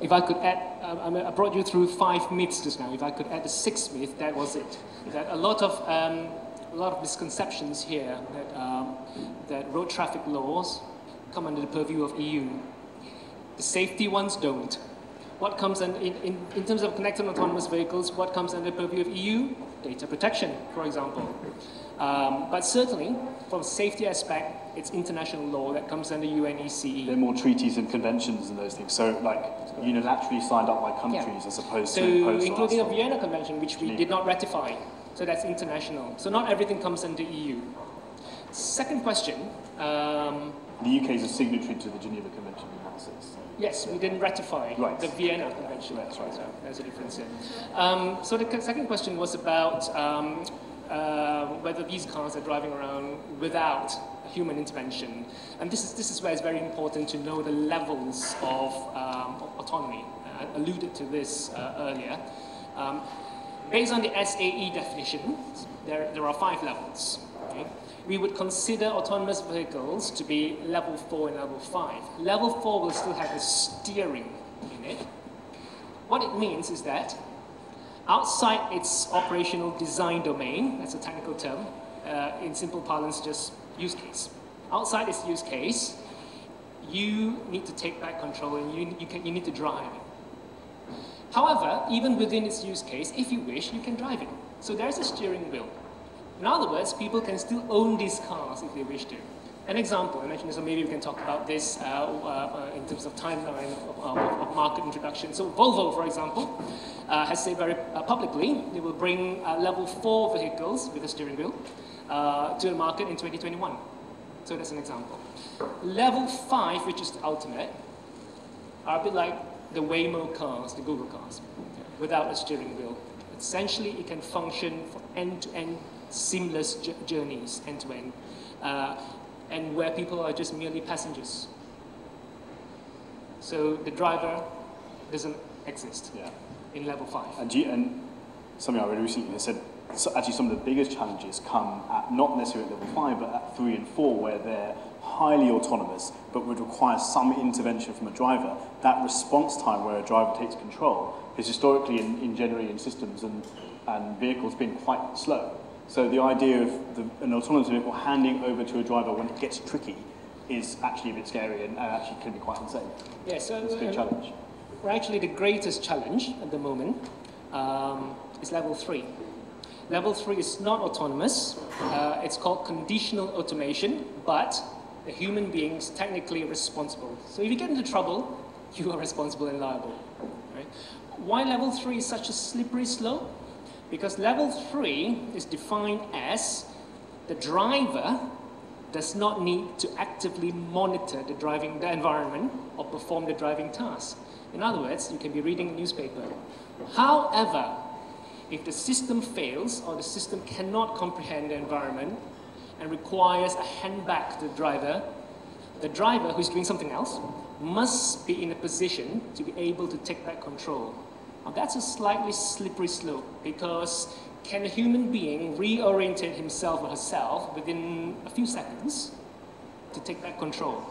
S2: If I could add, I brought you through 5 myths just now. If I could add the 6th myth, that was it. That a lot of misconceptions here that road traffic laws come under the purview of EU. The safety ones don't. What comes in terms of connected autonomous vehicles, what comes under the purview of EU? Data protection, for example. But certainly, from a safety aspect, it's international law that comes under UNECE.
S1: There are more treaties and conventions and those things. So, like, unilaterally signed up by countries as opposed to imposed.
S2: Including the Vienna Convention, which we did not ratify. So that's international. So not everything comes under EU. Second question.
S1: The UK is a signatory to the Geneva Convention in that sense.
S2: Yes, we didn't ratify the Vienna Convention. That's right. So there's a difference here. So the second question was about whether these cars are driving around without human intervention. And this is where it's very important to know the levels of autonomy. I alluded to this earlier. Based on the SAE definition, there are 5 levels. Okay? We would consider autonomous vehicles to be level 4 and level 5. Level 4 will still have the steering in it. What it means is that outside its operational design domain, that's a technical term, in simple parlance, just use case. Outside its use case, you need to take back control and you need to drive it. However, even within its use case, if you wish, you can drive it. So there's a steering wheel. In other words, people can still own these cars if they wish to. An example, I mentioned this, so maybe we can talk about this in terms of timeline of market introduction. So Volvo, for example, has said very publicly they will bring level 4 vehicles with a steering wheel to the market in 2021. So that's an example. Level 5, which is the ultimate, are a bit like the Waymo cars, the Google cars, without a steering wheel. Essentially, it can function for end-to-end seamless journeys, end-to-end, and where people are just merely passengers. So the driver doesn't exist in level 5.
S1: And something I read recently, they said actually some of the biggest challenges come at not necessarily at level 5, but at 3 and 4, where they're highly autonomous, but would require some intervention from a driver. That response time where a driver takes control has historically in generating systems and vehicles been quite slow. So the idea of an autonomous vehicle handing over to a driver when it gets tricky is actually a bit scary and actually can be quite unsafe.
S2: Yeah, so
S1: it's a big challenge.
S2: Well, actually, the greatest challenge at the moment is level 3. Level 3 is not autonomous. It's called conditional automation, but the human being is technically responsible. So if you get into trouble, you are responsible and liable. Right? Why level 3 is such a slippery slope? Because level 3 is defined as the driver does not need to actively monitor the environment or perform the driving task. In other words, you can be reading a newspaper. However, if the system fails or the system cannot comprehend the environment and requires a hand back to the driver who's doing something else must be in a position to be able to take back control. Now that's a slightly slippery slope, because can a human being reorientate himself or herself within a few seconds to take back control?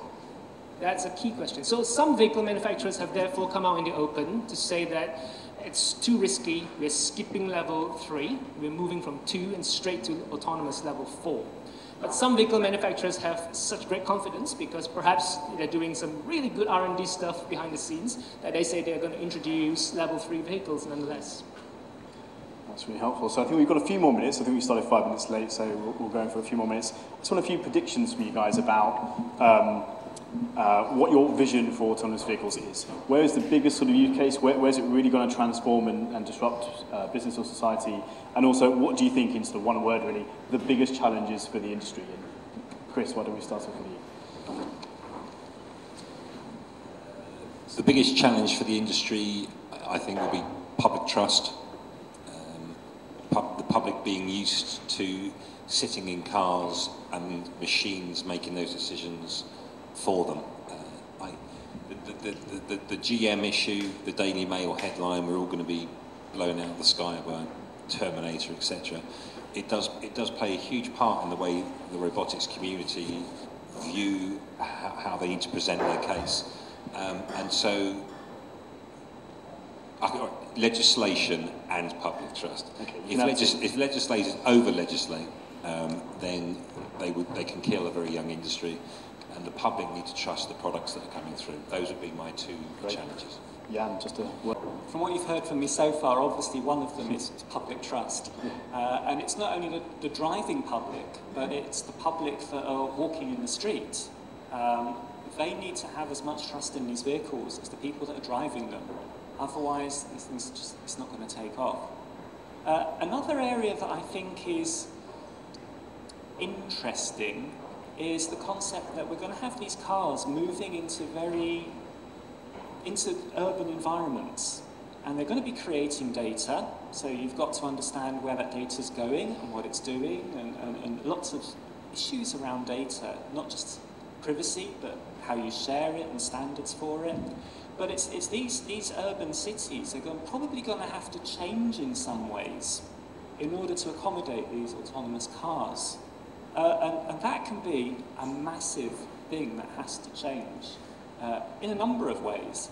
S2: That's a key question. So some vehicle manufacturers have therefore come out in the open to say that it's too risky, we're skipping level 3, we're moving from 2 and straight to autonomous level 4. But some vehicle manufacturers have such great confidence because perhaps they're doing some really good R&D stuff behind the scenes that they say they're going to introduce level 3 vehicles nonetheless.
S1: That's really helpful. So I think we've got a few more minutes. I think we started 5 minutes late, so we'll go in for a few more minutes. I just want a few predictions from you guys about what your vision for autonomous vehicles is. Where is the biggest sort of use case? Where is it really going to transform and disrupt business or society? And also, what do you think, in sort of one word really, the biggest challenges for the industry? And Chris, why don't we start off with you?
S4: The biggest challenge for the industry, I think, will be public trust. The public being used to sitting in cars and machines making those decisions for them. The GM issue, the Daily Mail headline, we're all going to be blown out of the sky by Terminator, etc. It does play a huge part in the way the robotics community view how they need to present their case. And so legislation and public trust. Okay, if legislators over-legislate, then they can kill a very young industry, and the public need to trust the products that are coming through. Those would be my 2 challenges.
S1: Jan, just a word.
S3: From what you've heard from me so far, obviously one of them is public trust. And it's not only the driving public, but it's the public that are walking in the street. They need to have as much trust in these vehicles as the people that are driving them. Otherwise, these things just, it's not going to take off. Another area that I think is interesting is the concept that we're going to have these cars moving into urban environments, and they're going to be creating data, so you've got to understand where that data is going and what it's doing, and lots of issues around data, not just privacy, but how you share it and standards for it. But it's these urban cities are probably going to have to change in some ways in order to accommodate these autonomous cars. And that can be a massive thing that has to change in a number of ways.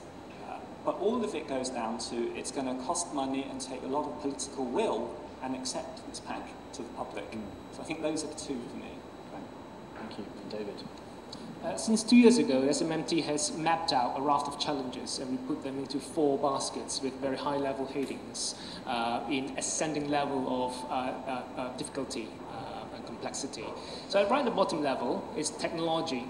S3: But all of it goes down to it's going to cost money and take a lot of political will and acceptance back to the public. So I think those are the two for me.
S1: Thank you. And David?
S2: Since 2 years ago, SMMT has mapped out a raft of challenges, and we put them into 4 baskets with very high-level headings in ascending level of difficulty and complexity. So right at the bottom level is technology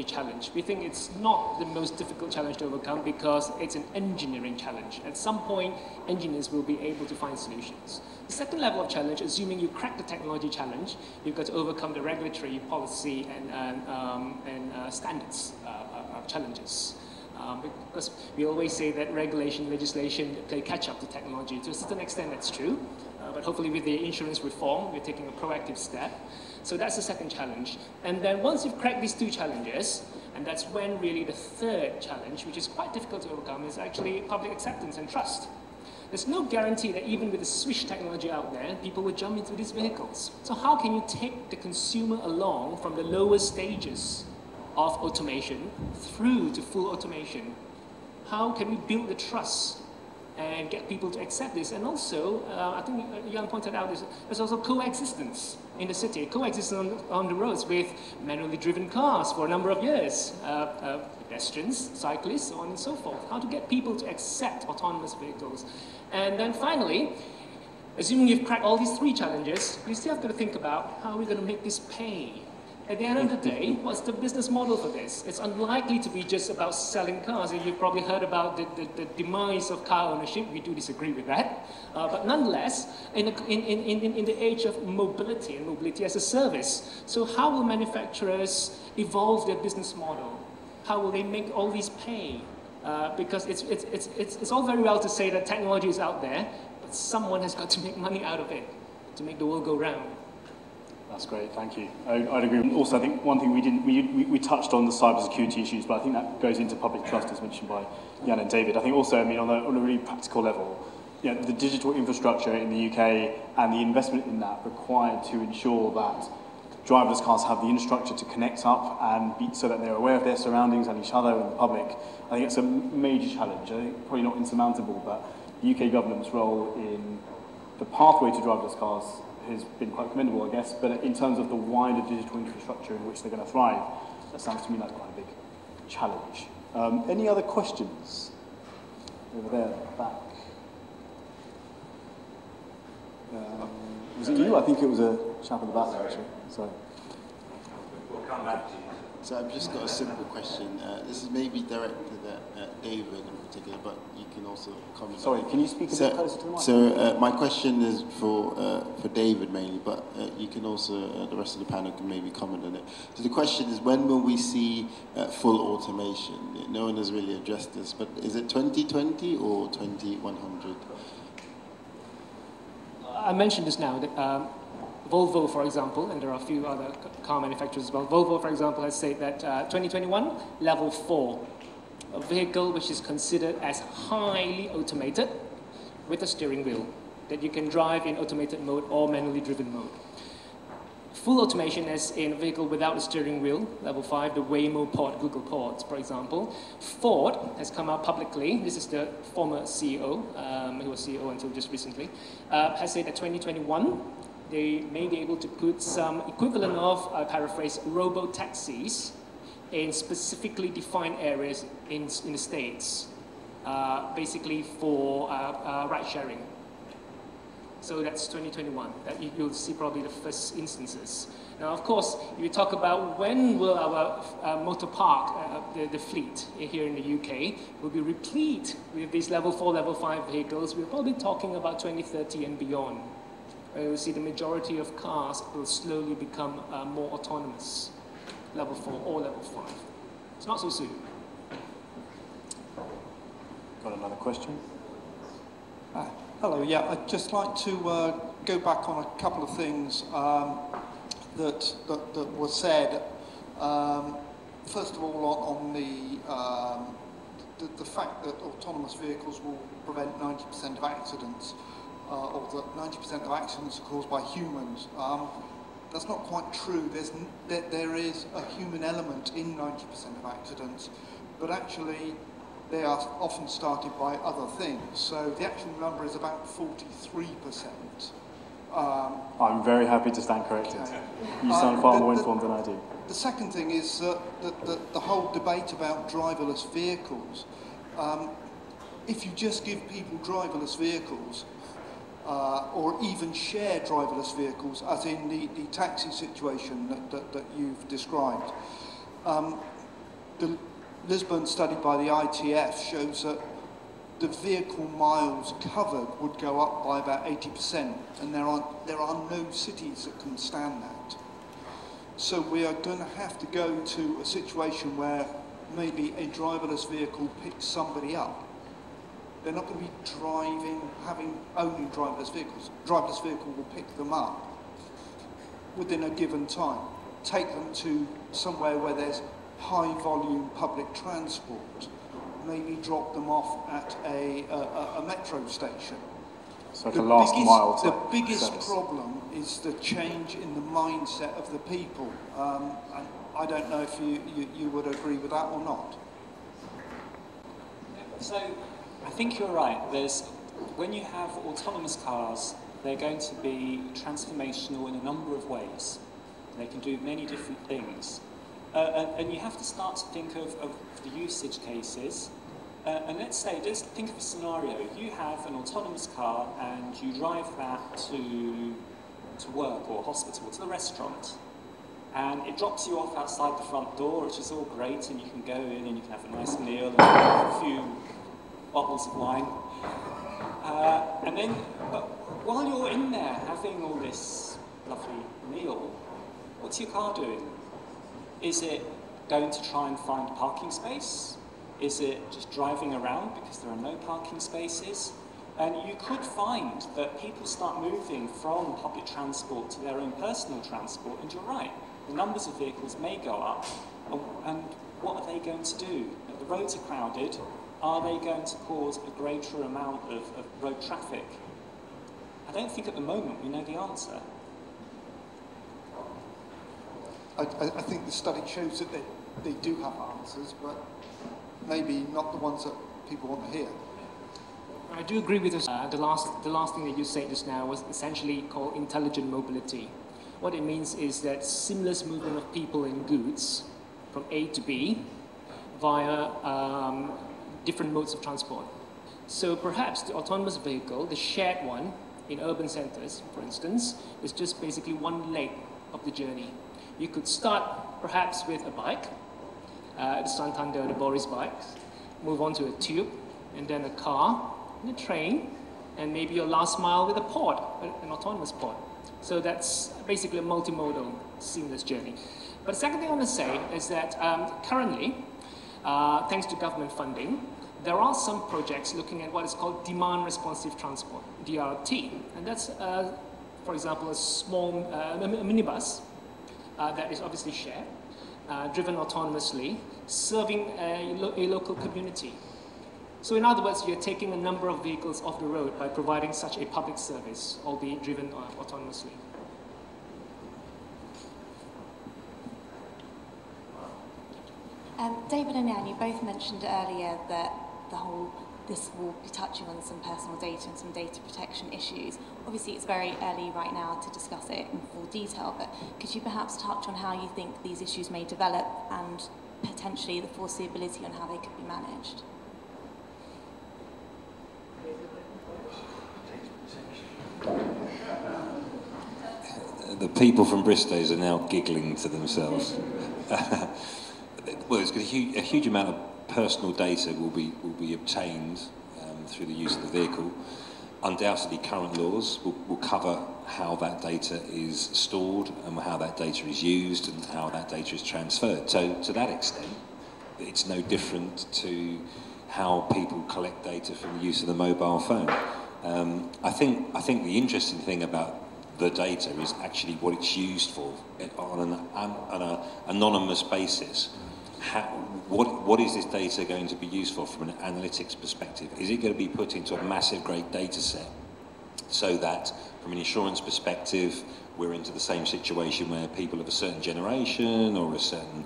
S2: challenge. We think it's not the most difficult challenge to overcome because it's an engineering challenge. At some point, engineers will be able to find solutions. The second level of challenge, assuming you crack the technology challenge, you've got to overcome the regulatory policy and standards challenges. Because we always say that regulation, legislation play catch up to technology. To a certain extent, that's true. But hopefully with the insurance reform, we're taking a proactive step. So that's the second challenge. And then once you've cracked these 2 challenges, and that's when really the third challenge, which is quite difficult to overcome, is actually public acceptance and trust. There's no guarantee that even with the Swish technology out there, people will jump into these vehicles. So how can you take the consumer along from the lower stages of automation through to full automation? How can we build the trust and get people to accept this? And also, I think Jan pointed out, there's also coexistence in the city, coexistence on the roads with manually driven cars for a number of years, pedestrians, cyclists, so on and so forth. How to get people to accept autonomous vehicles. And then finally, assuming you've cracked all these 3 challenges, you still have to think about how we're going to make this pay. At the end of the day, what's the business model for this? It's unlikely to be just about selling cars. And you've probably heard about the demise of car ownership. We do disagree with that. But nonetheless, in the age of mobility and mobility as a service, so how will manufacturers evolve their business model? How will they make all these pay? Because it's all very well to say that technology is out there, but someone has got to make money out of it to make the world go round.
S1: That's great, thank you. I'd agree. Also, I think one thing we touched on the cybersecurity issues, but I think that goes into public trust, as mentioned by Jan and David. I think also, I mean, on a really practical level, you know, the digital infrastructure in the UK and the investment in that required to ensure that driverless cars have the infrastructure to connect up and so that they're aware of their surroundings and each other and the public. I think it's a major challenge. I think probably not insurmountable, but the UK government's role in the pathway to driverless cars has been quite commendable, I guess, but in terms of the wider digital infrastructure in which they're going to thrive, that sounds to me like quite a big challenge. Any other questions? Over there, back. Was it you? I think it was a chap at the back there, actually. Sorry.
S6: We'll come back to you. So I've just got a simple question. This is maybe directed at David in particular, but you can also comment.
S1: Sorry, can you speak a bit closer to the mic?
S6: So my question is for David mainly, but you can also, the rest of the panel can maybe comment on it. So the question is, when will we see full automation? No one has really addressed this, but is it 2020 or 2100?
S2: I mentioned this now, that Volvo, for example, and there are a few other car manufacturers as well. Volvo, for example, has said that 2021, level 4, a vehicle which is considered as highly automated with a steering wheel, that you can drive in automated mode or manually driven mode. Full automation as in a vehicle without a steering wheel, level 5, the Waymo pod, Google pods, for example. Ford has come out publicly, this is the former CEO, who was CEO until just recently, has said that 2021, they may be able to put some equivalent of, I paraphrase, robo-taxis in specifically defined areas in the States. basically for ride sharing. So that's 2021. That you'll see probably the first instances. Now, of course, if you talk about when will our motor park, the fleet here in the UK, will be replete with these level 4, level 5 vehicles, we're probably talking about 2030 and beyond. You'll see the majority of cars will slowly become more autonomous, level 4 or level 5. It's not so soon.
S1: Got another question?
S7: Hello, yeah, I'd just like to go back on a couple of things that were said. First of all, on the fact that autonomous vehicles will prevent 90% of accidents, or that 90% of accidents are caused by humans. That's not quite true. There is a human element in 90% of accidents, but actually they are often started by other things. So the actual number is about 43%.
S1: I'm very happy to stand corrected. You sound far more informed than I do.
S7: The second thing is that the whole debate about driverless vehicles, if you just give people driverless vehicles, or even share driverless vehicles, as in the taxi situation that you've described, the Lisbon study by the ITF shows that the vehicle miles covered would go up by about 80%, and there are no cities that can stand that. So we are going to have to go to a situation where maybe a driverless vehicle picks somebody up. They're not going to be having only driverless vehicles. Driverless vehicle will pick them up within a given time, take them to somewhere where there's high volume public transport, maybe drop them off at a metro station.
S1: So the last mile.
S7: The biggest problem is the change in the mindset of the people. And I don't know if you would agree with that or not.
S3: So I think you're right. When you have autonomous cars, they're going to be transformational in a number of ways. They can do many different things. And you have to start to think of the usage cases. And let's think of a scenario. You have an autonomous car and you drive that to work or hospital, to the restaurant. And it drops you off outside the front door, which is all great, and you can go in and you can have a nice meal and a few bottles of wine. And then, but while you're in there having all this lovely meal, what's your car doing? Is it going to try and find a parking space? Is it just driving around because there are no parking spaces? And you could find that people start moving from public transport to their own personal transport, and you're right, the numbers of vehicles may go up, and what are they going to do? The roads are crowded. Are they going to cause a greater amount of road traffic? I don't think at the moment we know the answer.
S7: I think the study shows that they do have answers, but maybe not the ones that people want to hear.
S2: I do agree with this. The last thing that you said just now was essentially called intelligent mobility. What it means is that seamless movement of people and goods from A to B via different modes of transport. So perhaps the autonomous vehicle, the shared one in urban centers, for instance, is just basically one leg of the journey. You could start perhaps with a bike, the Santander, the Boris bikes, move on to a tube, and then a car, and a train, and maybe your last mile with a pod, an autonomous pod. So that's basically a multimodal, seamless journey. But the second thing I want to say is that currently, thanks to government funding, there are some projects looking at what is called demand responsive transport, DRT. And that's, for example, a small minibus that is obviously shared, driven autonomously, serving a local community. So in other words, you're taking a number of vehicles off the road by providing such a public service, albeit driven autonomously.
S8: David and Jan, you both mentioned earlier that this will be touching on some personal data and some data protection issues. Obviously, it's very early right now to discuss it in full detail, but could you perhaps touch on how you think these issues may develop and potentially the foreseeability on how they could be managed?
S4: the people from Bristows are now giggling to themselves. Well, a huge amount of personal data will be obtained through the use of the vehicle. Undoubtedly, current laws will cover how that data is stored and how that data is used and how that data is transferred. So, to that extent, it's no different to how people collect data from the use of the mobile phone. I think the interesting thing about the data is actually what it's used for on an anonymous basis. What is this data going to be used for from an analytics perspective? Is it going to be put into a massive, great data set so that, from an insurance perspective, we're into the same situation where people of a certain generation or a certain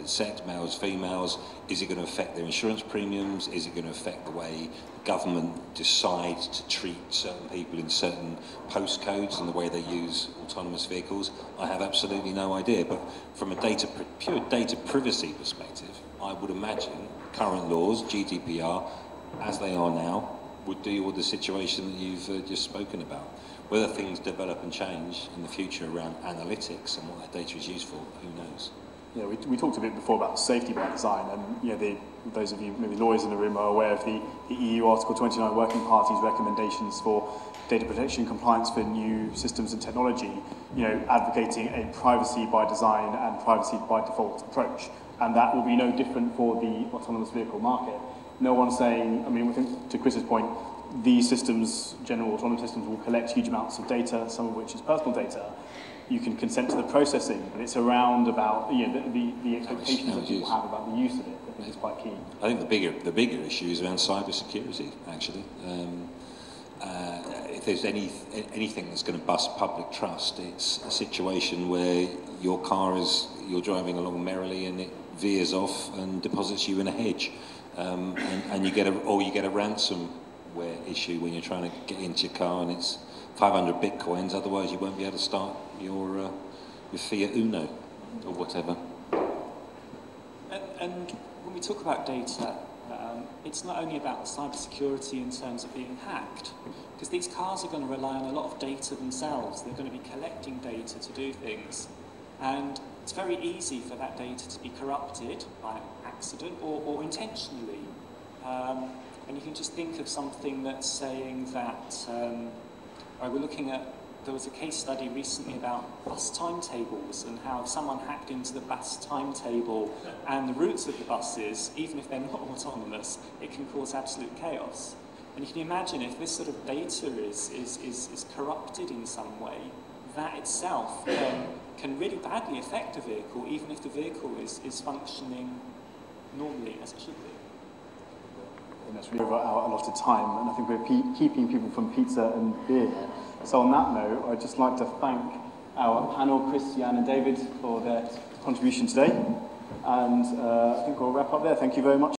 S4: sex, males, females, is it going to affect their insurance premiums? Is it going to affect the way government decides to treat certain people in certain postcodes and the way they use autonomous vehicles? I have absolutely no idea. But from a pure data privacy perspective, I would imagine current laws, GDPR, as they are now, would deal with the situation that you've just spoken about. Whether things develop and change in the future around analytics and what that data is used for, who knows?
S1: Yeah, we talked a bit before about safety by design, and those of you, maybe lawyers in the room, are aware of the EU Article 29 Working Party's recommendations for data protection compliance for new systems and technology, advocating a privacy by design and privacy by default approach. And that will be no different for the autonomous vehicle market. No one's saying, I think to Chris's point, these systems, general autonomous systems, will collect huge amounts of data, some of which is personal data. You can consent to the processing, but it's around about the expectations that people have about the use of it. I think it's quite key.
S4: I think the bigger issue is around cyber security, actually. If there's anything that's going to bust public trust, it's a situation where you're driving along merrily and it veers off and deposits you in a hedge, and you get a ransomware issue when you're trying to get into your car and it's 500 bitcoins, otherwise you won't be able to start your Fiat Uno or whatever.
S3: And when we talk about data, it's not only about cybersecurity in terms of being hacked, because these cars are going to rely on a lot of data themselves. They're going to be collecting data to do things, and it's very easy for that data to be corrupted by accident or intentionally. And you can just think of something that's saying that, we're looking at, there was a case study recently about bus timetables and how if someone hacked into the bus timetable and the routes of the buses, even if they're not autonomous, it can cause absolute chaos. And you can imagine if this sort of data is corrupted in some way, that itself can really badly affect a vehicle, even if the vehicle is functioning normally as it should be.
S1: And that's really over our allotted time, and I think we're keeping people from pizza and beer. So on that note, I'd just like to thank our panel, Chris, Jan and David, for their contribution today. And I think we'll wrap up there. Thank you very much.